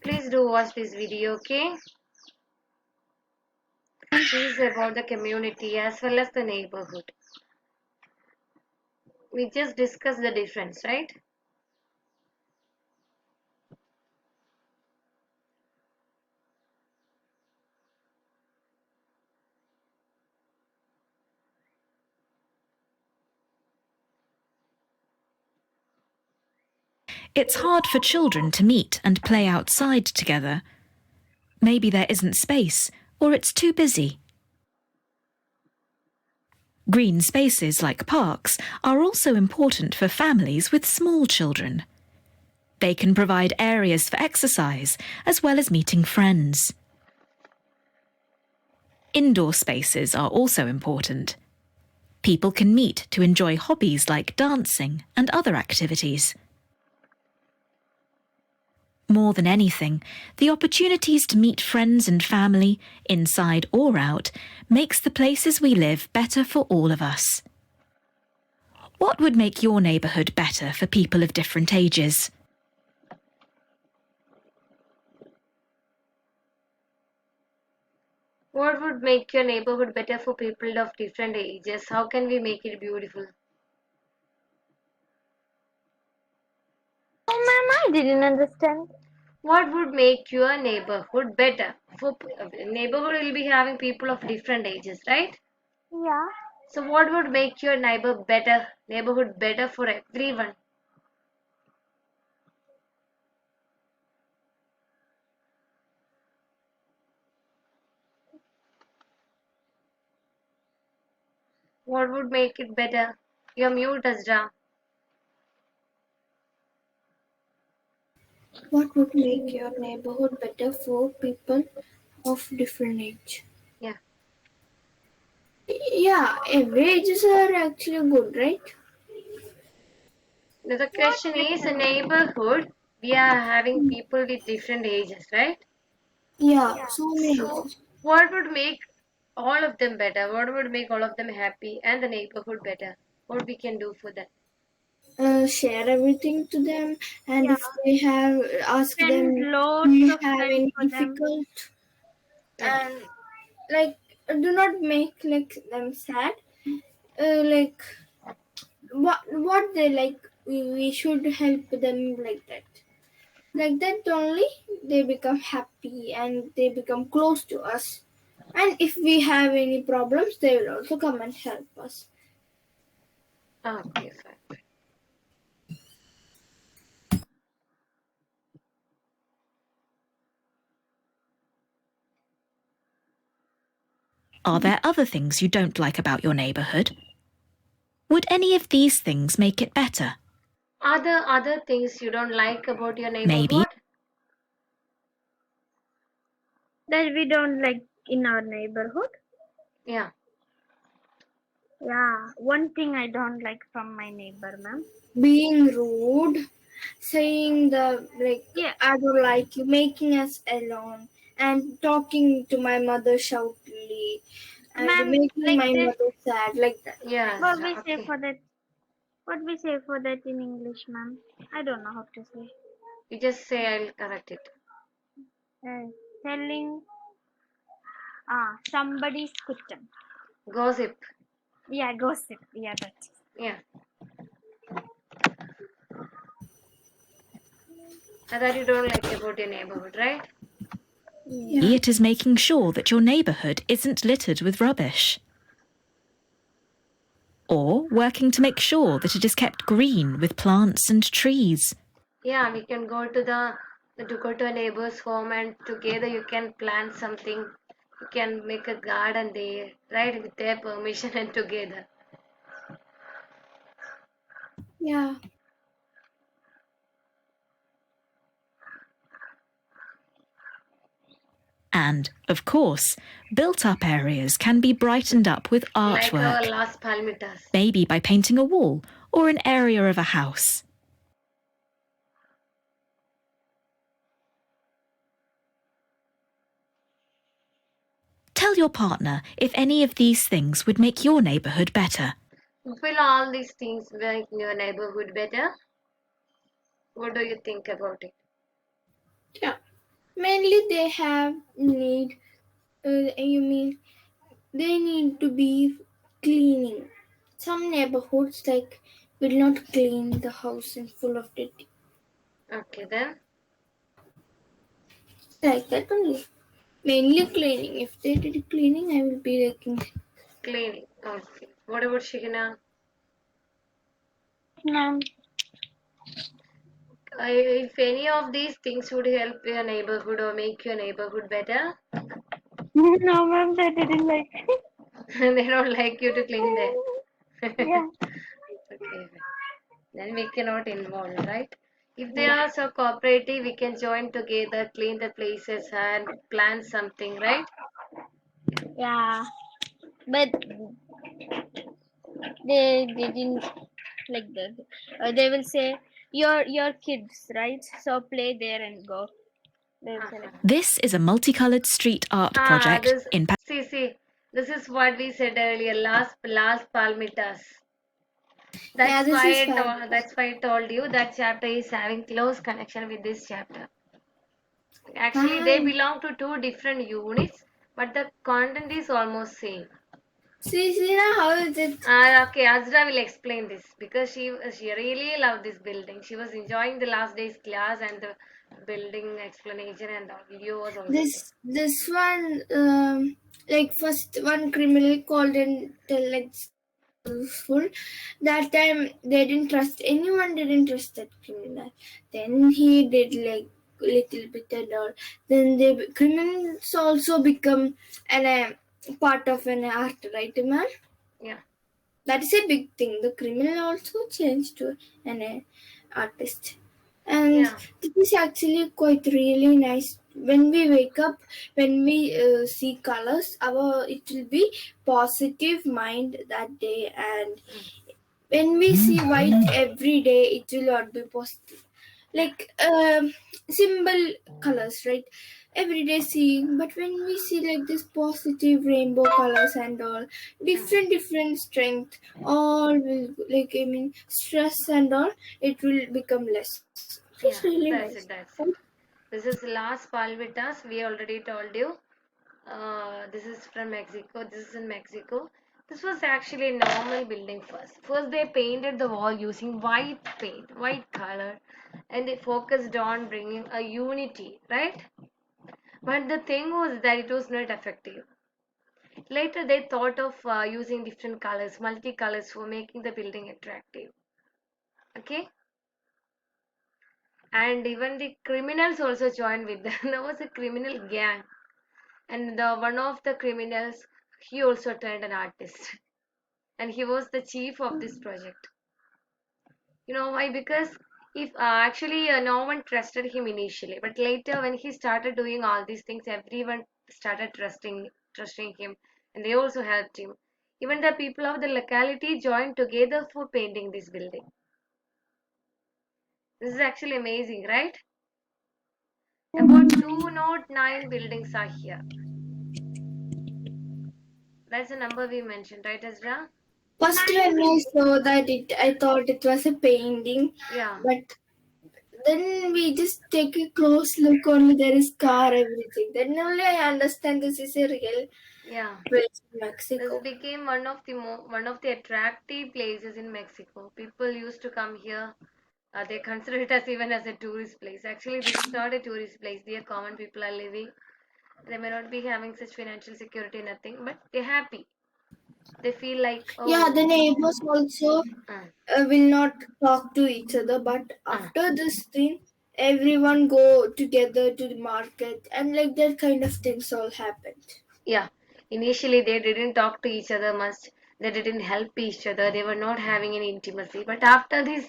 Please do watch this video, okay? This is about the community as well as the neighborhood. We just discussed the difference, right? It's hard for children to meet and play outside together. Maybe there isn't space, or it's too busy. Green spaces like parks are also important for families with small children. They can provide areas for exercise as well as meeting friends. Indoor spaces are also important. People can meet to enjoy hobbies like dancing and other activities. More than anything, the opportunities to meet friends and family, inside or out, makes the places we live better for all of us. What would make your neighbourhood better for people of different ages? What would make your neighborhood better for people of different ages? How can we make it beautiful? Oh, ma'am, I didn't understand. What would make your neighborhood better? For neighborhood will be having people of different ages, right? Yeah. So what would make your neighborhood better for everyone? What would make it better? You're mute, Azra. What would make your neighborhood better for people of different age? Yeah. Yeah, every ages are actually good, right? Now the question is a neighborhood. We are having people with different ages, right? Yeah, so many So ages. what would make all of them better? What would make all of them happy and the neighborhood better? What we can do for that? Share everything to them, and Yeah. if they have, ask them, Spend do loads you of have time any for them. difficult, Yeah. and like do not make like them sad. Like what they like, we should help them like that. Like that only they become happy and they become close to us. And if we have any problems, they will also come and help us. Okay, fine. Are there other things you don't like about your neighbourhood? Would any of these things make it better? Are there other things you don't like about your Maybe. neighborhood? That we don't like in our neighborhood. Yeah. Yeah. One thing I don't like from my neighbor, ma'am. Being rude, saying the like Yeah. I don't like you, making us alone, and talking to my mother shoutily, and Ma'am, making like my this. mother sad like that. Yeah, What Azra. we say Okay. for that? What we say for that in English, ma'am? I don't know how to say. You just say I'll correct it. Uh, Telling somebody's kutam. Gossip. Yeah, gossip. Yeah, that. Yeah. That you don't like about your neighborhood, right? Yeah. It is making sure that your neighbourhood isn't littered with rubbish. Or working to make sure that it is kept green with plants and trees. Yeah, we can go to a neighbor's home and together you can plant something. You can make a garden there, right? With their permission and together. Yeah. And, of course, built-up areas can be brightened up with Like our artwork, Las Palmitas. maybe by painting a wall or an area of a house. Tell your partner if any of these things would make your neighbourhood better. Will all these things make your neighborhood better? What do you think about it? Yeah. mainly they have need. You mean they need to be cleaning. Some neighborhoods will not clean the house and full of dirty. Okay, then Like that only. Mainly cleaning. If they did cleaning, I will be liking. cleaning. Okay. What about Shikina? Ma'am. If any of these things would help your neighborhood or make your neighborhood better, No, ma'am, they didn't like it. they don't like you to clean there. Yeah. Okay, then we cannot involve, right? If they are so cooperative, we can join together, clean the places, and plan something, right? Yeah. But they didn't like that. They will say, your kids, right? So play there and go. They will say like, Uh-huh. This is a multicolored street art project This in see, this is what we said earlier. Last Palmitas. Yeah, That's this why is fun. that's why I told you that chapter is having close connection with this chapter. Actually, they Wow. belong to two different units, but the content is almost same. See now how is it? Okay, Azra will explain this because she really loved this building. She was enjoying the last day's class and the building explanation and the video was also there. This one first one criminal called and tell full. That time they didn't trust anyone. Didn't trust that criminal. Then he did little bit and all. Then the criminals also become an part of an art, right, ma'am? Yeah, That is a big thing. The criminal also changed to an artist, and yeah, this is actually quite really nice. When we wake up, when we see colors, our it will be positive mind that day, and when we see white every day, it will not be positive. yeah, Symbol colors, right? Every day seeing, but when we see this positive rainbow colors and all, different strength, all will stress and all, it will become less. It's yeah. really That's nice. it. That's it. This is Las Palmitas. We already told you. This is from Mexico. This is in Mexico. This was actually a normal building first. First, they painted the wall using white paint, white color, and they focused on bringing a unity, right? But the thing was that it was not effective. Later, they thought of using different colors, multicolors, for making the building attractive. Okay, and even the criminals also joined with them. There was a criminal gang, and one of the criminals, he also turned an artist, and he was the chief of this project. You know why? Because if actually no one trusted him initially, but later when he started doing all these things, everyone started trusting him, and they also helped him. Even the people of the locality joined together for painting this building. This is actually amazing, right? About 209 buildings are here. That's the number we mentioned, right, Ezra? First, when I saw that, I thought it was a painting, Yeah, but then we just take a close look. Only there is car, everything. Then only I understand this is a real yeah. place in This Mexico. became one of the attractive places in Mexico. People used to come here. They consider it as even as a tourist place. Actually, this is not a tourist place. Here, common people are living. They may not be having such financial security, nothing, but they're happy. They feel like, Yeah, oh, the neighbors also uh, will not talk to each other, but uh, after this thing, everyone go together to the market, and that kind of things all happened. yeah. Initially, they didn't talk to each other much. They didn't help each other. They were not having any intimacy. But after this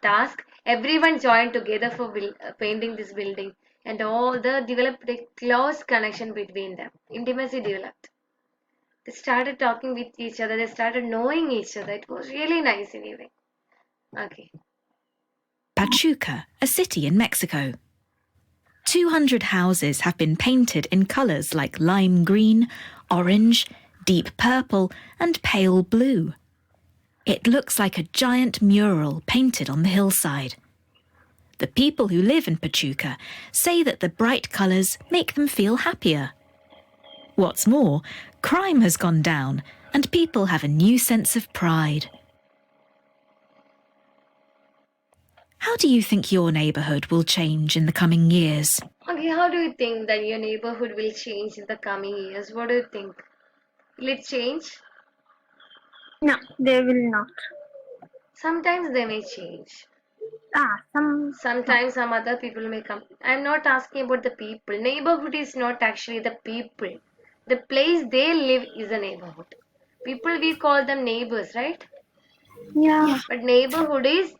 task, everyone joined together for painting this building, and all the developed a close connection between them. Intimacy developed. They started talking with each other. They started knowing each other. It was really nice anyway. Okay. Pachuca, a city in Mexico. 200 houses have been painted in colours like lime green, orange, deep purple, and pale blue. It looks like a giant mural painted on the hillside. The people who live in Pachuca say that the bright colours make them feel happier. What's more, crime has gone down and people have a new sense of pride. How do you think your neighbourhood will change in the coming years? Okay, how do you think that your neighborhood will change in the coming years? What do you think? Will it change? No, they will not. Sometimes they may change. Some. Sometimes some other people may come. I'm not asking about the people. Neighborhood is not actually the people. The place they live is a neighborhood. People, we call them neighbors, right? Yeah. But neighborhood is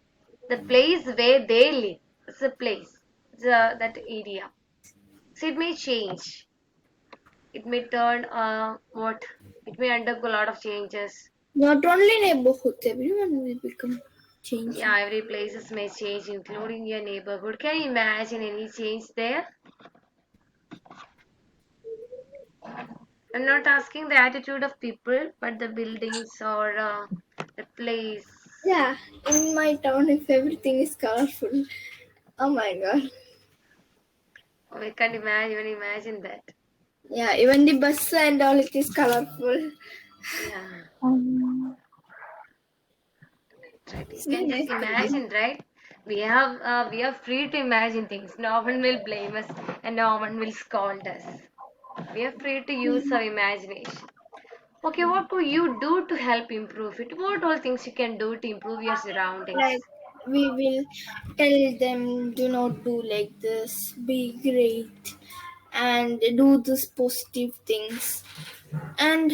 the place where they live. It's a place. It's that area. So it may change. It may turn what? It may undergo a lot of changes. Not only neighborhoods, everyone will become changing. Yeah, every places may change, including your neighborhood. Can you imagine any change there? I'm not asking the attitude of people, but the buildings or the place. Yeah, in my town, if everything is colorful, oh my god. We can't even imagine that. Yeah, even the bus and all, it is colorful. Yeah, right. You It's can very just nice to live. imagine, right? We are free to imagine things. No one will blame us, and no one will scold us. We are free to use our imagination. Okay, what could you do to help improve it? What all things you can do to improve your surroundings? Like, we will tell them, do not do like this, be great, and do these positive things, and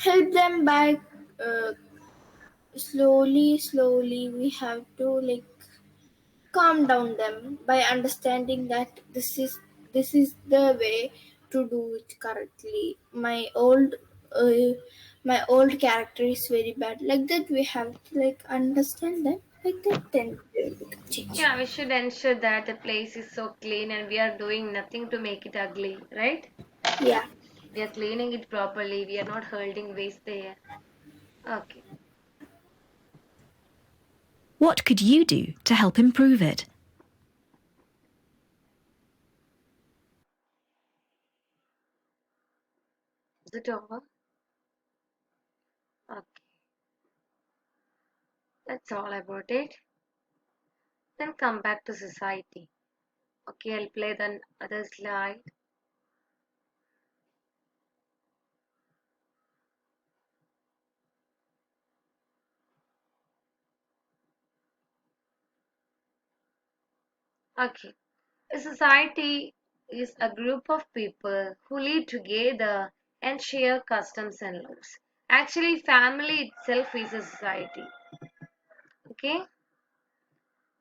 help them by uh, slowly. We have to like calm down them by understanding that this is the way to do it correctly. Uh, my old character is very bad, like that we have to like understand them, like that then we will become change. Yeah, we should ensure that the place is so clean and we are doing nothing to make it ugly, right? Yeah. We are cleaning it properly. We are not holding waste there. Okay. What could you do to help improve it? Is it over? Okay. That's all about it. Then come back to society. Okay, I'll play the other slide. Okay. A society is a group of people who live together and share customs and laws. Actually, family itself is a society. Okay?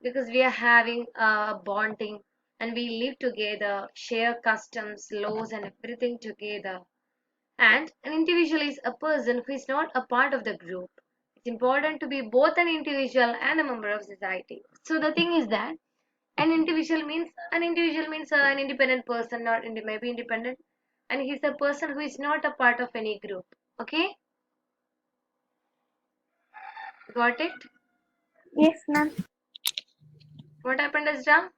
Because we are having a bonding and we live together, share customs, laws, and everything together. And an individual is a person who is not a part of the group. It's important to be both an individual and a member of society. So the thing is that an individual means an independent person, not maybe independent, and he's a person who is not a part of any group. Okay, got it? Yes, ma'am. What happened, Azra?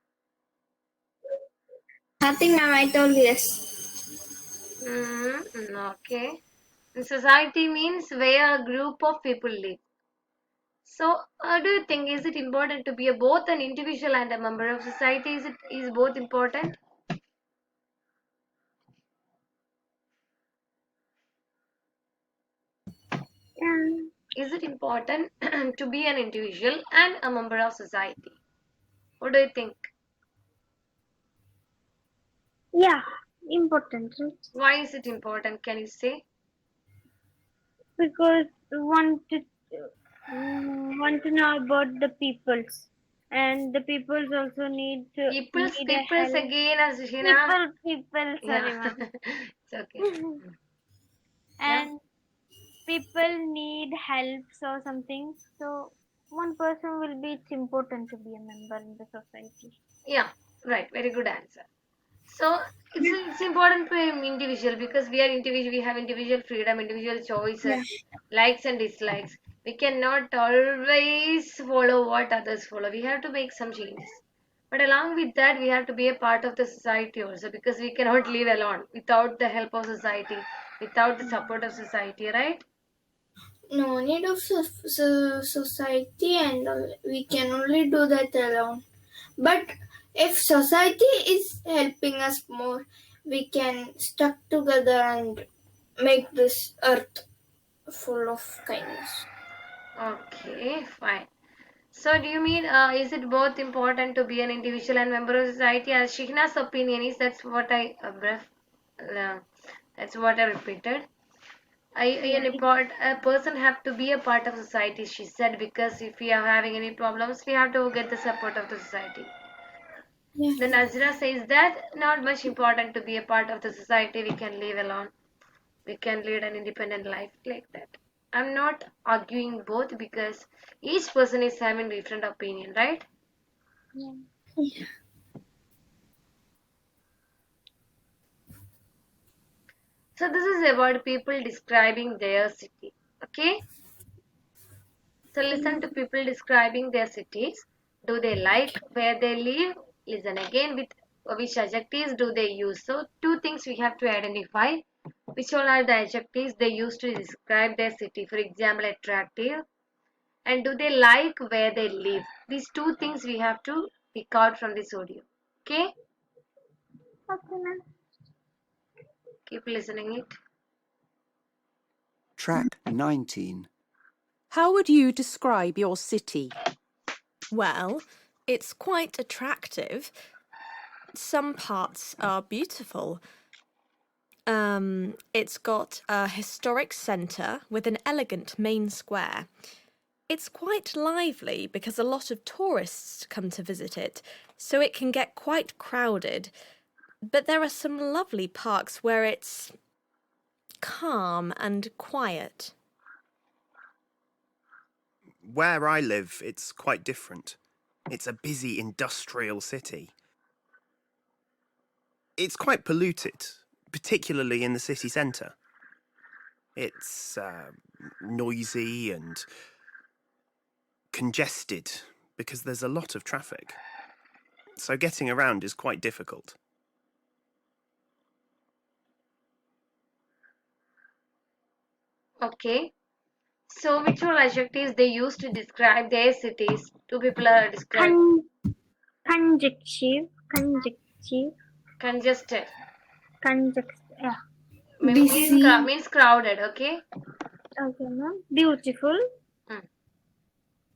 Nothing, ma'am, I told you yes. Okay. And society means where a group of people live. So, do you think is it important to be both an individual and a member of society? Is both important? Um, Is it important to be an individual and a member of society? What do you think? yeah, important, right? Why is it important? Can you say? Because want to know about the peoples, and the peoples also need a Peoples help. again, Azrina. People, Yeah, sorry, ma'am. it's okay. Yeah, And people need helps or something. So one person will be. It's important to be a member in the society. yeah, right. Very good answer. So it's important to an individual because we are individual. We have individual freedom, individual Yeah. choices, likes and dislikes. We cannot always follow what others follow. We have to make some changes. But along with that, we have to be a part of the society also, because we cannot live alone without the help of society, without the support of society, right? No need of society, and we can only do that alone. But if society is helping us more, we can stuck together and make this earth full of kindness. Okay, fine. So do you mean, is it both important to be an individual and member of society? As Shihna's opinion is, that's what uh, that's what I repeated. A person have to be a part of society, she said, because if we are having any problems, we have to get the support of the society. Yeah. Then Azra says that not much important to be a part of the society. We can live alone. We can lead an independent life like that. I'm not arguing both, because each person is having different opinion, right? Yeah. So this is about people describing their city. Okay. So listen to people describing their cities. Do they like where they live? Listen again, with which adjectives do they use? So two things we have to identify. Which all are the adjectives they use to describe their city? For example, attractive. And do they like where they live? These two things we have to pick out from this audio. Okay? Okay, ma'am. Keep listening it. Track 19. How would you describe your city? Well, it's quite attractive. Some parts are beautiful. It's got a historic centre with an elegant main square. It's quite lively because a lot of tourists come to visit it, so it can get quite crowded. But there are some lovely parks where it's calm and quiet. Where I live, it's quite different. It's a busy industrial city. It's quite polluted, particularly in the city centre. It's noisy and congested because there's a lot of traffic. So getting around is quite difficult. Okay. So which all adjectives they use to describe their cities? Two people are describing. Conjective. Congested. Yeah. Busy. Means crowded, okay? Okay, ma'am. Beautiful.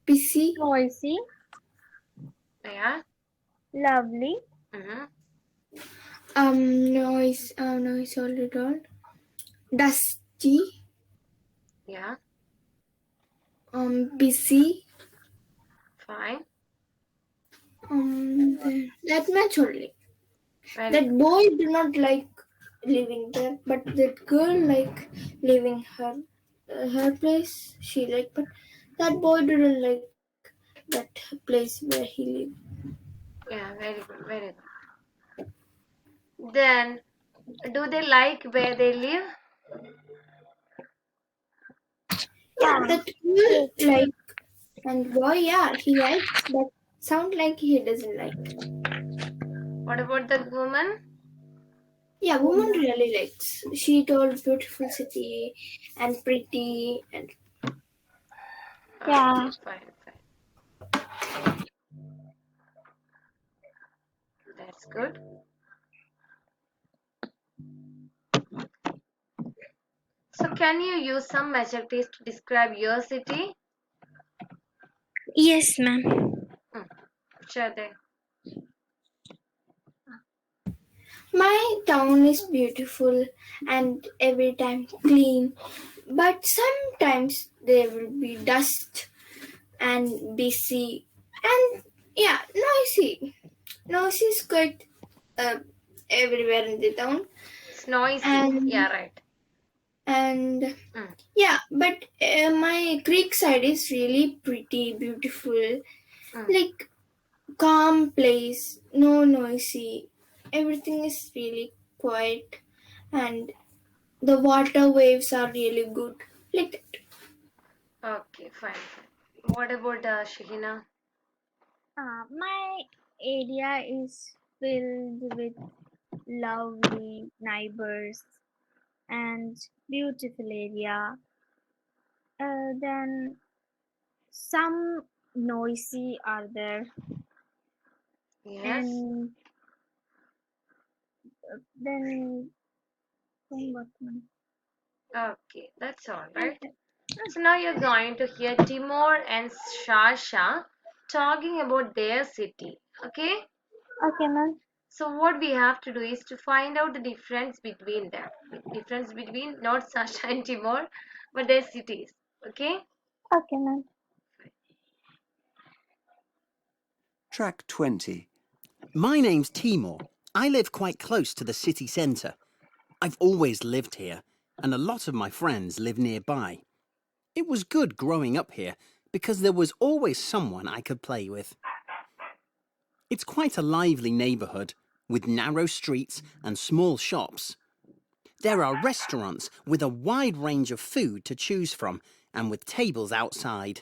Busy. Noisy. Yeah. Lovely. Noise already told. Dusty. Yeah. Busy. Fine. That much only. Very That boy do not like living there, but that girl like living her place. She like, but that boy didn't like that place where he lived. Yeah, very good, very good. Then, do they like where they live? Yeah, that girl like, and boy, yeah, he likes, but sound like he doesn't like. What about the woman? Yeah, woman really likes. She told beautiful city and pretty and Yeah. Fine. That's good. So can you use some adjectives to describe your city? Yes, ma'am. Sure thing. my town is beautiful and every time clean, but sometimes there will be dust and busy and yeah, noisy. Noisy is quite everywhere in the town. It's noisy. And Yeah, right. and yeah, but my creek side is really pretty beautiful, like calm place, no noisy, everything is really quiet, and the water waves are really good, like that. Okay, fine. What about Shahina? My area is filled with lovely neighbors and beautiful area. Then some noisy are there, Yes. and then what one? Okay, that's all right. So now you're going to hear Timur and Shasha talking about their city. Okay? Okay, ma'am. So what we have to do is to find out the difference between them. Difference between not Sasha and Timur, but their cities. Okay? Okay, ma'am. Track 20. My name's Timur. I live quite close to the city centre. I've always lived here, and a lot of my friends live nearby. It was good growing up here because there was always someone I could play with. It's quite a lively neighbourhood with narrow streets and small shops. There are restaurants with a wide range of food to choose from and with tables outside.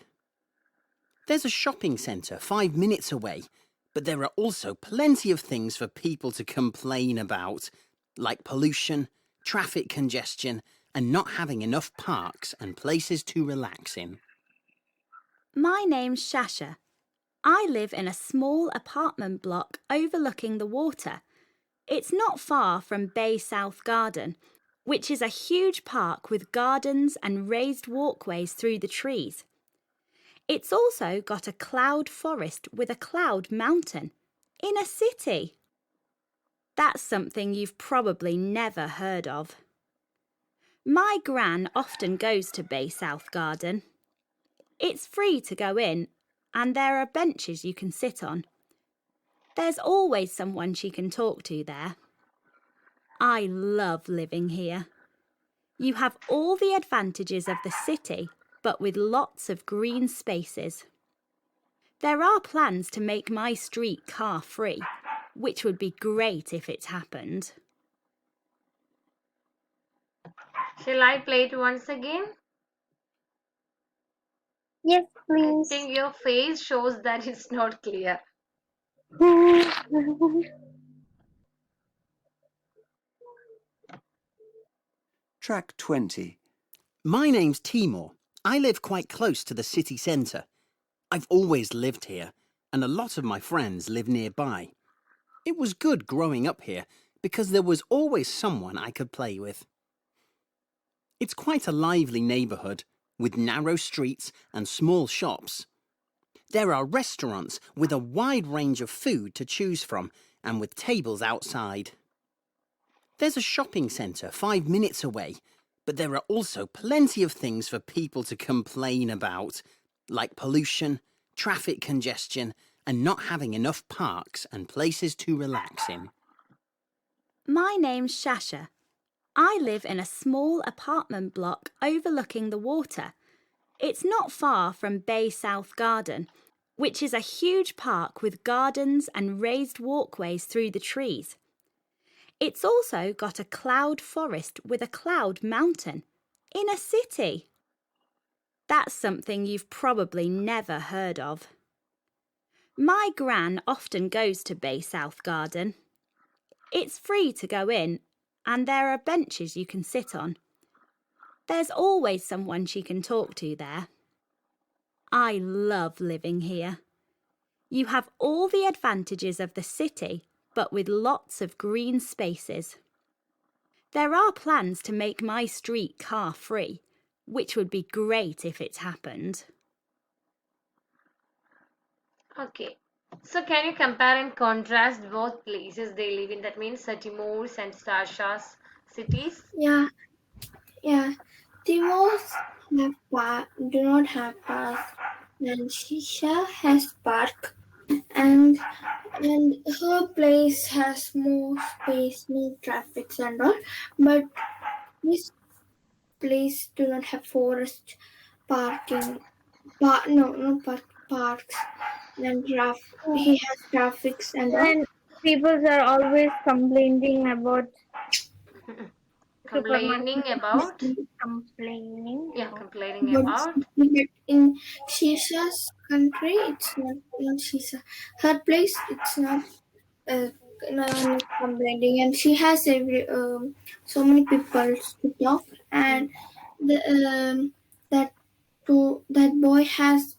There's a shopping centre 5 minutes away, but there are also plenty of things for people to complain about, like pollution, traffic congestion, and not having enough parks and places to relax in. My name's Shasha. I live in a small apartment block overlooking the water. It's not far from Bay South Garden, which is a huge park with gardens and raised walkways through the trees. It's also got a cloud forest with a cloud mountain in a city. That's something you've probably never heard of. My gran often goes to Bay South Garden. It's free to go in, and there are benches you can sit on. There's always someone she can talk to there. I love living here. You have all the advantages of the city, but with lots of green spaces. There are plans to make my street car-free, which would be great if it happened. Shall I play it once again? Yes, I please. think your face shows that it's not clear. Track 20. My name's Timur. I live quite close to the city centre. I've always lived here, and a lot of my friends live nearby. It was good growing up here because there was always someone I could play with. It's quite a lively neighbourhood with narrow streets and small shops. There are restaurants with a wide range of food to choose from and with tables outside. There's a shopping centre 5 minutes away, but there are also plenty of things for people to complain about, like pollution, traffic congestion, and not having enough parks and places to relax in. My name's Shasha. I live in a small apartment block overlooking the water. It's not far from Bay South Garden, which is a huge park with gardens and raised walkways through the trees. It's also got a cloud forest with a cloud mountain in a city. That's something you've probably never heard of. My gran often goes to Bay South Garden. It's free to go in, and there are benches you can sit on. There's always someone she can talk to there. I love living here. You have all the advantages of the city, but with lots of green spaces. There are plans to make my street car-free, which would be great if it happened. Okay. So can you compare and contrast both places they live in? That means Timur's and Sasha's cities. Yeah. Timos do not have park, and Shisha has park, and her place has more space, no traffic and all. But this place do not have forest parking. Parks and he has traffics and all. And people are always complaining about Complaining about. Complaining. Yeah, complaining But about. in Shisha's country, it's not Shisha. Her place, it's not no one is complaining, and she has so many people to talk, and that boy has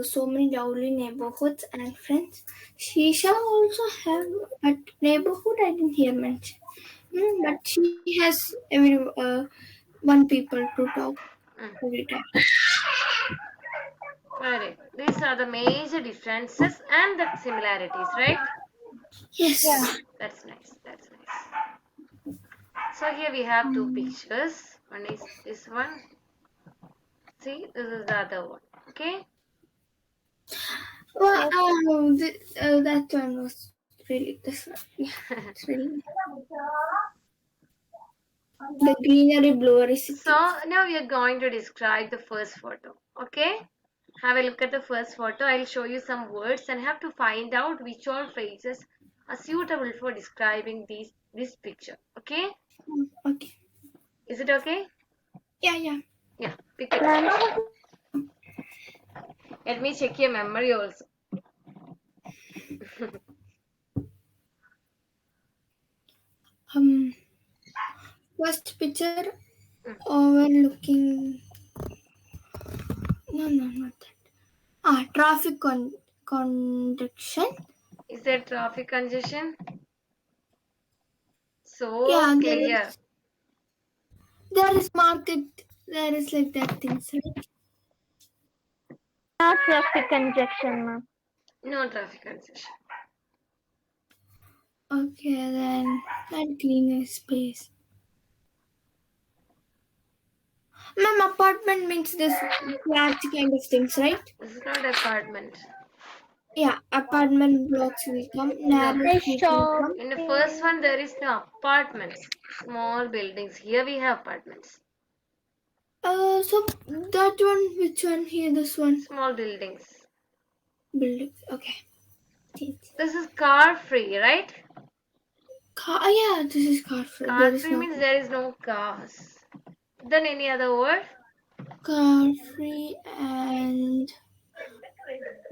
so many lovely neighborhoods and friends. Shisha also have, but neighborhood I didn't hear mention. But she has one people to talk every time. Correct. These are the major differences and the similarities, right? Yes. That's nice. That's nice. So here we have two pictures. One is this one. See, this is the other one. Okay. Well, that one was really different. Yeah, it's really the greenery, bluery city. So now we are going to describe the first photo. Okay. Have a look at the first photo. I'll show you some words and have to find out which all phrases are suitable for describing this picture. Okay. Okay. Is it okay? Yeah. Yeah. Pick it up. Let me check your memory also. First picture overlooking. No, not that. Traffic congestion. Is there traffic congestion? So Yeah, clear. there is market. There is like that things, right? No traffic congestion, ma'am. No traffic congestion. Okay, then that greenery space. Ma'am, apartment means this flat kind of things, right? This is not apartment. Yeah, apartment blocks will come. Narrow street will come. In the first one, there is no apartments. Small buildings. Here we have apartments. So that one, which one here? This one. Small buildings. Buildings. Okay. This is car free, right? Yeah, this is car free. Car free means there is no cars. Then any other word? Car free and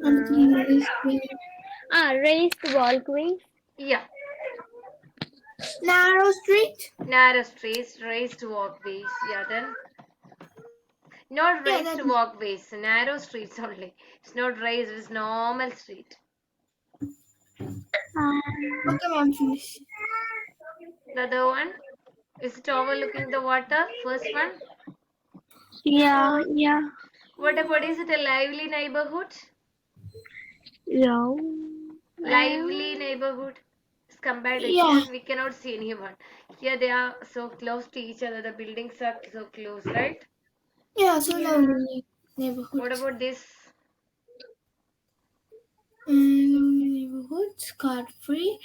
greenery space. Raised walkways. Yeah. Narrow street. Narrow streets, raised walkways. Yeah, then. Not raised walkways, narrow streets only. It's not raised, it's normal street. Okay, ma'am, finish. The other one? Is it overlooking the water? First one? Yeah. What about, is it a lively neighborhood? Yeah. Lively neighborhood. As compared to Yeah. here, we cannot see anyone. Here they are so close to each other. The buildings are so close, right? Yeah, so lovely neighborhood. What about this? Neighborhoods, car free,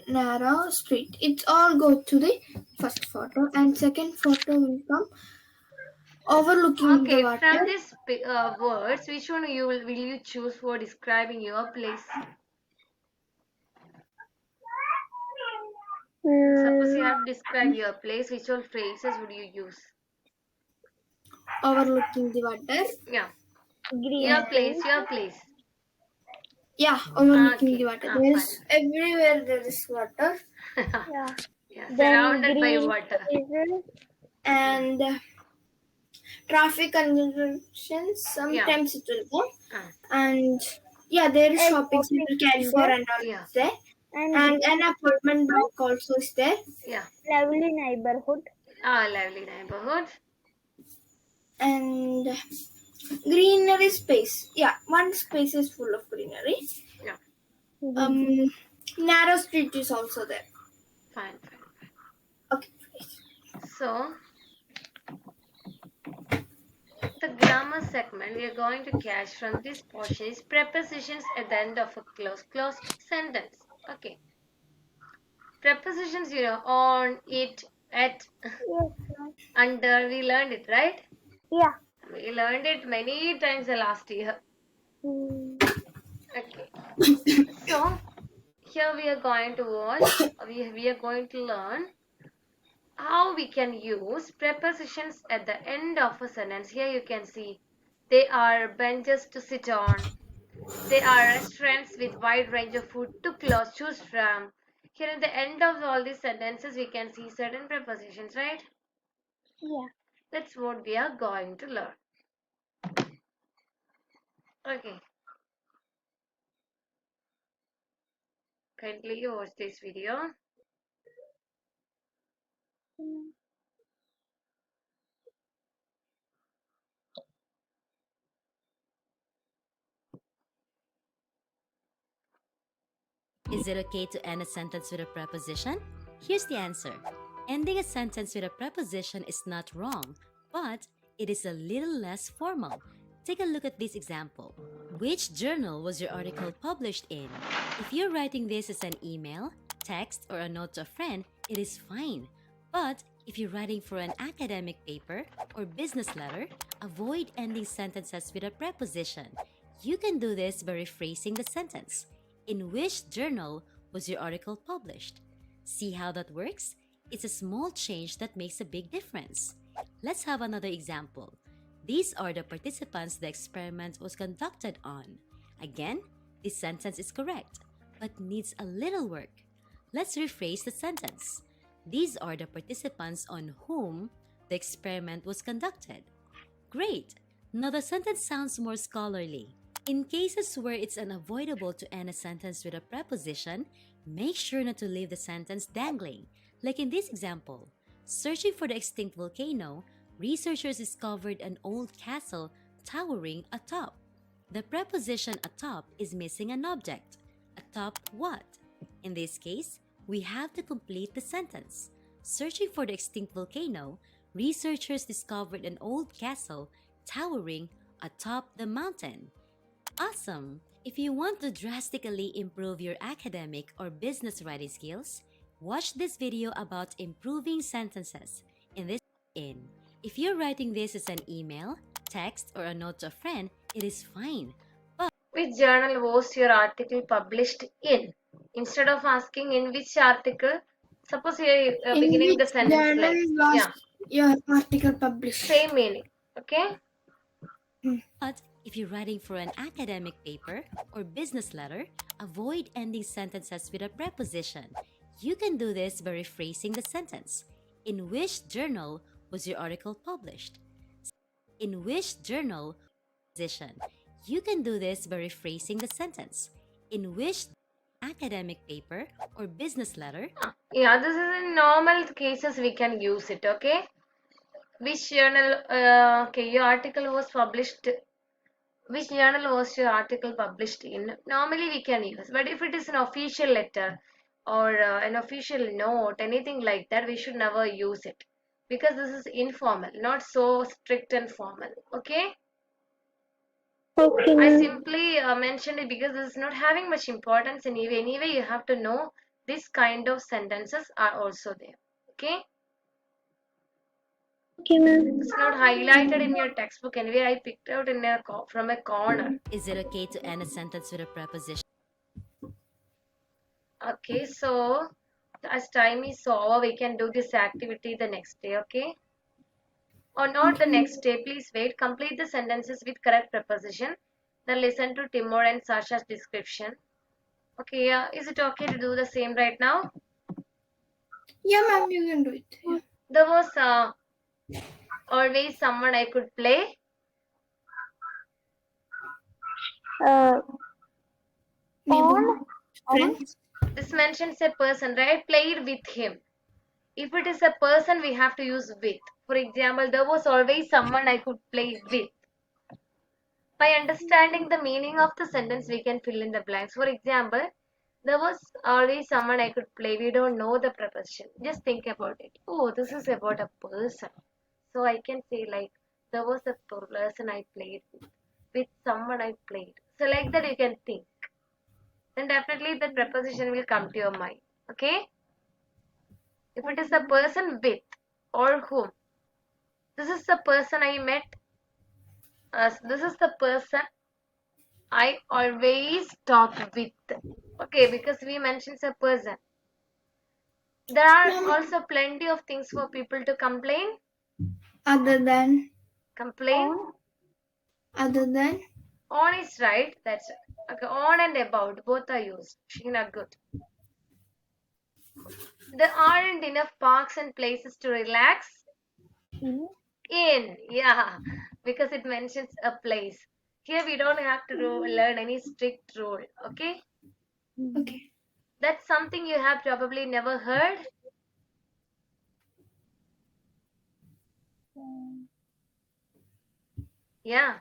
narrow street. It's all go to the first photo, and second photo will come overlooking the Okay, water. from these words, which one will you choose for describing your place? Suppose you have to describe your place, which all phrases would you use? Overlooking the water. Yeah. Green. Your place. Yeah, overlooking Okay. the water. There is everywhere there is water. Yeah. Yeah, Then surrounded by green water. spaces. And traffic congestion. Sometimes it will come. And yeah, there is shopping center, Carrefour and all is there. And an apartment block also is there. Yeah. Lovely neighborhood. Lovely neighborhood. And greenery space. Yeah, one space is full of greenery. Yeah. Narrow street is also there. Fine. Okay. So, the grammar segment we are going to catch from this portion is prepositions at the end of a closed sentence. Okay. Prepositions, on, it, at, under, we learned it, right? Yeah. We learned it many times last year. Okay. So, here we are going to watch, we are going to learn how we can use prepositions at the end of a sentence. Here you can see they are benches to sit on. They are restaurants with wide range of food to choose from. Here at the end of all these sentences, we can see certain prepositions, right? Yeah. That's what we are going to learn. Okay. Kindly watch this video. Is it okay to end a sentence with a preposition? Here's the answer. Ending a sentence with a preposition is not wrong, but it is a little less formal. Take a look at this example. Which journal was your article published in? If you're writing this as an email, text, or a note to a friend, it is fine. But if you're writing for an academic paper or business letter, avoid ending sentences with a preposition. You can do this by rephrasing the sentence. In which journal was your article published? See how that works? It's a small change that makes a big difference. Let's have another example. These are the participants the experiment was conducted on. Again, this sentence is correct, but needs a little work. Let's rephrase the sentence. These are the participants on whom the experiment was conducted. Great! Now the sentence sounds more scholarly. In cases where it's unavoidable to end a sentence with a preposition, make sure not to leave the sentence dangling. Like in this example, searching for the extinct volcano, researchers discovered an old castle towering atop. The preposition atop is missing an object. Atop what? In this case, we have to complete the sentence. Searching for the extinct volcano, researchers discovered an old castle towering atop the mountain. Awesome! If you want to drastically improve your academic or business writing skills, watch this video about improving sentences. If you're writing this as an email, text, or a note to a friend, it is fine. Which journal was your article published in? Instead of asking in which article, suppose you're In beginning the which sentence journal like, was your article published? same meaning. Okay? But if you're writing for an academic paper or business letter, avoid ending sentences with a preposition. You can do this by rephrasing the sentence. In which journal was your article published? In which journal? Position. You can do this by rephrasing the sentence. In which academic paper or business letter? Yeah, this is in normal cases we can use it. Okay? Which journal? Okay, your article was published. Which journal was your article published in? Normally we can use, but if it is an official letter or an official note, anything like that, we should never use it because this is informal, not so strict and formal. Okay? Okay, I ma'am. simply mentioned it because this is not having much importance anyway. Anyway, you have to know this kind of sentences are also there. Okay? Okay, ma'am. It's not highlighted in your textbook anyway. I picked out in from a corner. Is it okay to end a sentence with a preposition? Okay, so as time is over, we can do this activity the next day. Okay? Or not the next day. Please wait. Complete the sentences with correct preposition. Then listen to Timur and Sasha's description. Okay, is it okay to do the same right now? Yeah, ma'am, you can do it. Yeah. There was always someone I could play. Neighborhood friends. This mentions a person, right? Played with him. If it is a person, we have to use with. For example, there was always someone I could play with. By understanding the meaning of the sentence, we can fill in the blanks. For example, there was always someone I could play. We don't know the preposition. Just think about it. Oh, this is about a person. So I can say like, there was a person I played with someone I played. So like that you can think. Then definitely the preposition will come to your mind. Okay? If it is a person with or whom, this is the person I met. This is the person I always talk with. Okay, because we mentioned a person. There are Ma'am, also plenty of things for people to complain. other than, Complain. other than, On is right. That's it. Okay. On and about both are used. Sheena, good. There aren't enough parks and places to relax. In, yeah, because it mentions a place. Here we don't have to learn any strict rule. Okay. okay. That's something you have probably never heard. Yeah,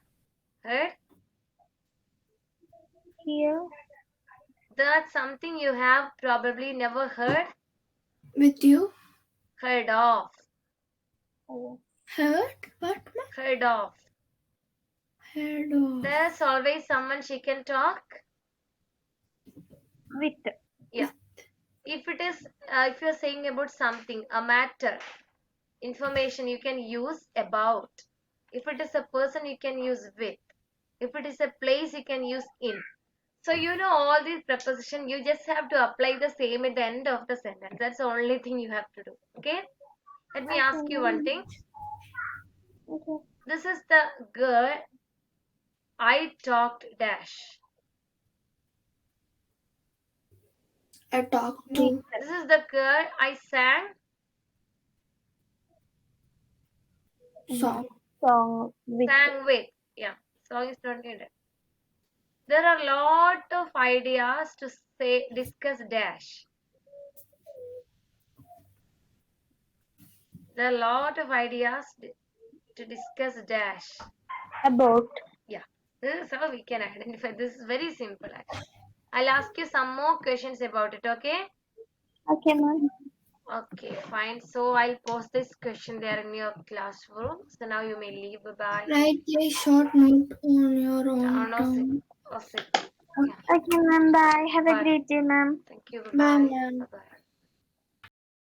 heard. Here. That's something you have probably never heard. With you? Heard of. Heard? What, ma'am? Heard of. Heard of. There's always someone she can talk. With. Yeah. If it is, if you're saying about something, a matter, information, you can use about. If it is a person, you can use with. If it is a place, you can use in. So you know all these prepositions, you just have to apply the same at the end of the sentence. That's the only thing you have to do. Okay? Let me ask you one thing. Okay. This is the girl I talked dash. I talked to. This is the girl I sang. Song. Song. With. Sang with. Yeah. Song is not needed. There are a lot of ideas to say, discuss dash. There are a lot of ideas to discuss dash. About. Yeah. This is how we can identify. This is very simple actually. I'll ask you some more questions about it, okay? Okay, ma'am. Okay, fine. So I'll post this question there in your classroom. So now you may leave. Bye-bye. Write a short note on your own No, tongue. sit. Yeah. Okay, ma'am. Bye. Have Bye. a great day, ma'am. Thank you. Bye, Bye-bye. ma'am. Bye-bye.